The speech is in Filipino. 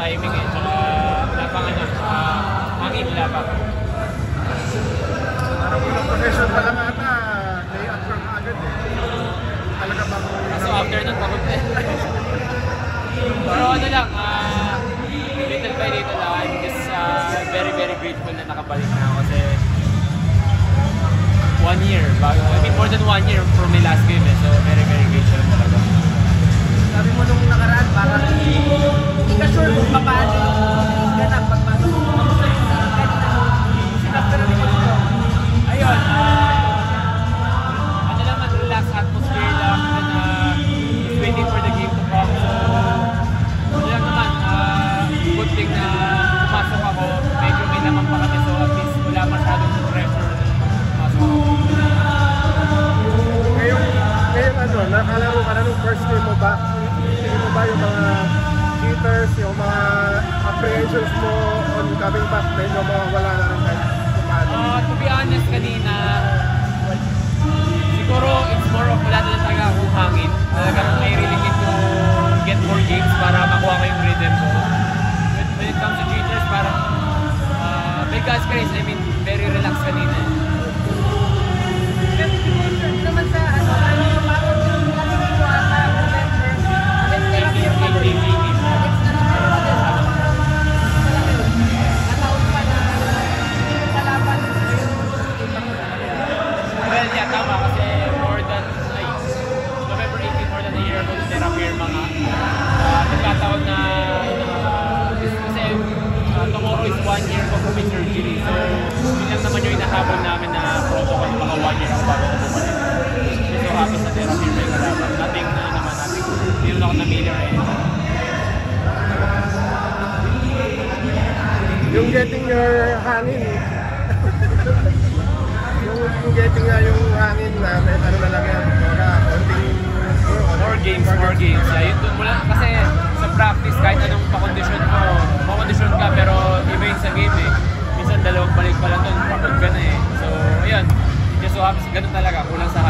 timing eh. Tsaka wala pang ano, hangin wala pa. Parang unang possession pa lang ata, lay up from agad eh. Talaga bang... So after nun, pagod na. Pero ano lang, little by little lang, I'm just very very grateful na nakabalik na ako kasi 1 year, I mean more than 1 year from my last game eh, so very very grateful talaga. Sabi mo nung nakaraan, parang hindi ka sure kung paano yung ganap pagpasok mo. Kamusta yung sinap ka namin mo? Ayun, ano naman, relax atmosphere lang, and just waiting for the game to come. So, ano lang naman, good thing na pumasok ako, medyo may naman pa kami, so at least wala masyadong pressure na pumasok ako. Ngayon ano, nakalaro ka na nung first game mo ba? Tingin mo ba yung mga jitters, yung mga apprehensions mo on coming back, medyo mawawala na rin kahit paano? To be honest, kanina, siguro it's more of wala na talaga akong hangin. Talagang I really need to get more games para makuha ko yung rhythm ko. When it comes to jitters, parang may God's grace, I mean, very relaxed kanina. Pero siguro naman sa ano, parang yung lalagay ko ata, well, yeah, tama kasi more than November 18, more than a year ago, therapy mga nagkataon na kasi tomorrow is 1 year of my surgery, so yun lang naman yung inahabol namin na protocol, mga 1 year ang bago ko bumalik. So happy sa therapy may kalaban, nothing na naman natin, hindi naman ako na-mailer eh. Yung getting your hangin. yung getting nga yung hangin na may ano na lang yan. Konting More games. Yeah, yun doon mo lang. Kasi sa practice, kahit anong pakondisyon mo, pakondisyon ka, pero iba yung sa game eh. Minsan dalawang balik pa lang doon, pagod ka na eh. So, ayun. Just so happy, ganun talaga. Kulang sa